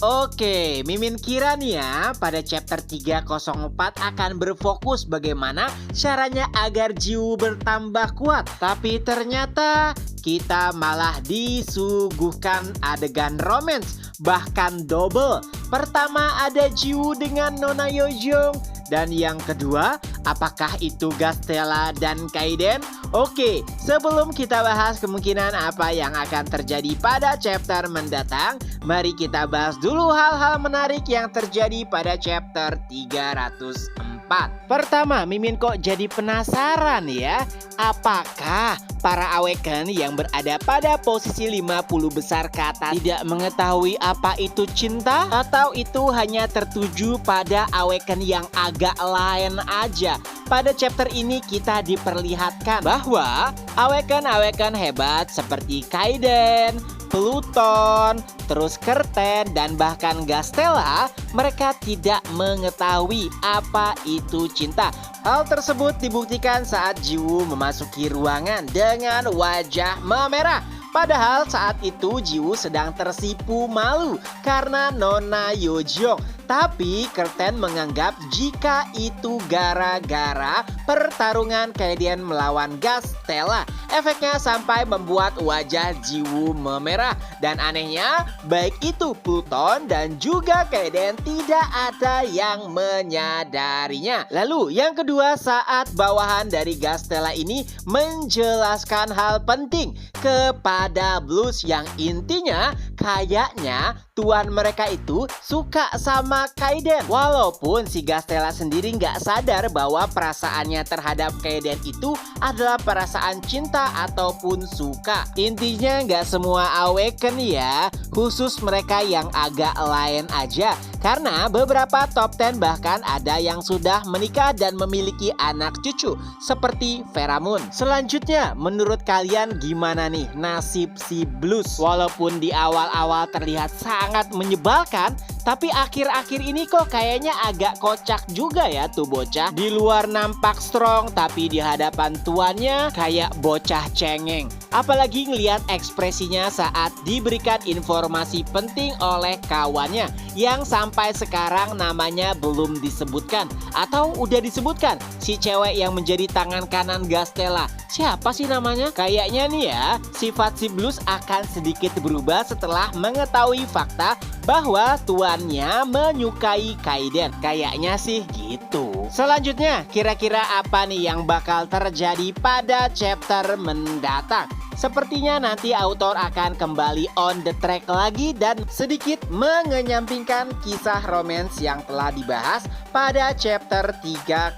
Oke, Mimin kira nih ya, pada chapter 304 akan berfokus bagaimana caranya agar Jiwoo bertambah kuat. Tapi ternyata kita malah disuguhkan adegan romance, bahkan double. Pertama ada Jiwoo dengan Nona Yojong, dan yang kedua, apakah itu Gastella dan Kaiden? Oke, sebelum kita bahas kemungkinan apa yang akan terjadi pada chapter mendatang, mari kita bahas dulu hal-hal menarik yang terjadi pada chapter 304. Pertama, Mimin kok jadi penasaran ya, apakah para Awaken yang berada pada posisi 50 besar ke atas tidak mengetahui apa itu cinta? Atau itu hanya tertuju pada Awaken yang agak lain aja? Pada chapter ini kita diperlihatkan bahwa Awaken hebat seperti Kaiden, Pluton, terus Curtain, dan bahkan Gastella, mereka tidak mengetahui apa itu cinta. Hal tersebut dibuktikan saat Jiwoo memasuki ruangan dengan wajah memerah. Padahal saat itu Jiwoo sedang tersipu malu karena Nona Yojong. Tapi Curtain menganggap jika itu gara-gara pertarungan Kaiden melawan Gastella. Efeknya sampai membuat wajah Jiwoo memerah. Dan anehnya, baik itu Pluton dan juga Kaiden tidak ada yang menyadarinya. Lalu yang kedua, saat bawahan dari Gastella ini menjelaskan hal penting kepada Blues, yang intinya kayaknya tuan mereka itu suka sama Kaiden. Walaupun si Gastella sendiri nggak sadar bahwa perasaannya terhadap Kaiden itu adalah perasaan cinta ataupun suka. Intinya nggak semua Awaken ya, khusus mereka yang agak lain aja. Karena beberapa top 10 bahkan ada yang sudah menikah dan memiliki anak cucu seperti Pheromone. Selanjutnya, menurut kalian gimana nih nasib si Blues? Walaupun di awal-awal terlihat sangat menyebalkan, tapi akhir-akhir ini kok kayaknya agak kocak juga ya tuh bocah. Di luar nampak strong, tapi di hadapan tuannya kayak bocah cengeng. Apalagi ngelihat ekspresinya saat diberikan informasi penting oleh kawannya yang sampai sekarang namanya belum disebutkan. Atau udah disebutkan, si cewek yang menjadi tangan kanan Gastella. Siapa sih namanya? Kayaknya nih ya, sifat si Blues akan sedikit berubah setelah mengetahui fakta bahwa tuannya menyukai Kaiden. Kayaknya sih gitu. Selanjutnya, kira-kira apa nih yang bakal terjadi pada chapter mendatang? Sepertinya nanti autor akan kembali on the track lagi dan sedikit mengenyampingkan kisah romance yang telah dibahas pada chapter 304.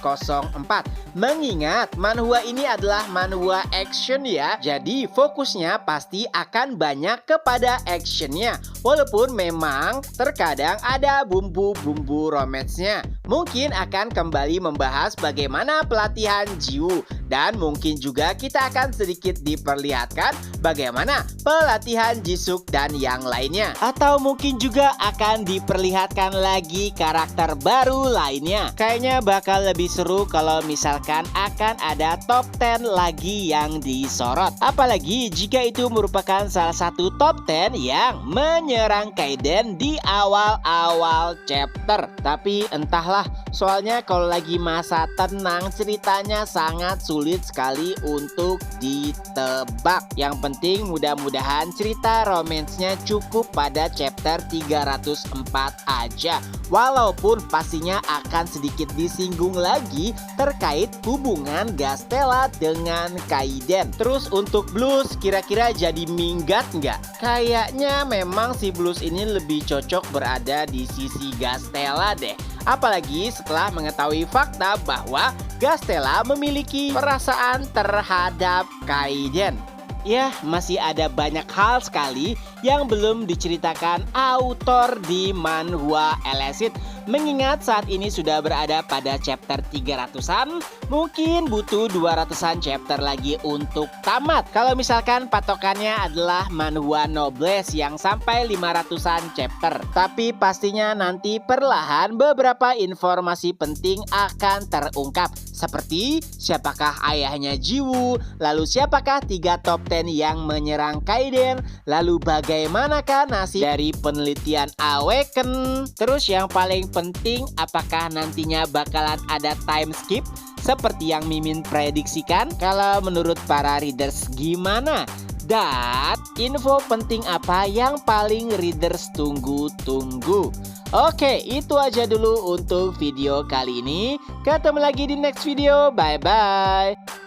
Mengingat manhwa ini adalah manhwa action ya, jadi fokusnya pasti akan banyak kepada actionnya. Walaupun memang terkadang ada bumbu-bumbu romance-nya. Mungkin akan kembali membahas bagaimana pelatihan Jiwoo, dan mungkin juga kita akan sedikit diperlihatkan bagaimana pelatihan Jisuk dan yang lainnya. Atau mungkin juga akan diperlihatkan lagi karakter baru lainnya. Kayaknya bakal lebih seru kalau misalkan akan ada top 10 lagi yang disorot. Apalagi jika itu merupakan salah satu top 10 yang menyerang Kaiden di awal-awal chapter. Tapi entahlah, soalnya kalau lagi masa tenang ceritanya sangat sulit sekali untuk ditebak. Yang penting mudah-mudahan cerita romansnya cukup pada chapter 304 aja. Walaupun pastinya akan sedikit disinggung lagi terkait hubungan Gastella dengan Kaiden. Terus untuk Blues kira-kira jadi minggat nggak? Kayaknya memang si Blues ini lebih cocok berada di sisi Gastella deh. Apalagi setelah mengetahui fakta bahwa Gastella memiliki perasaan terhadap Kaiden. Ya, masih ada banyak hal sekali yang belum diceritakan autor di manhwa Elicit. Mengingat saat ini sudah berada pada chapter 300-an, mungkin butuh 200-an chapter lagi untuk tamat. Kalau misalkan patokannya adalah manhwa Noblesse yang sampai 500-an chapter. Tapi pastinya nanti perlahan beberapa informasi penting akan terungkap. Seperti siapakah ayahnya Jiwoo, lalu siapakah 3 top 10 yang menyerang Kaiden, lalu bagaimana bagaimanakah nasib dari penelitian Awaken? Terus yang paling penting, apakah nantinya bakalan ada time skip seperti yang Mimin prediksikan? Kalau menurut para readers gimana? Dan info penting apa yang paling readers tunggu-tunggu? Oke, itu aja dulu untuk video kali ini. Ketemu lagi di next video. Bye-bye.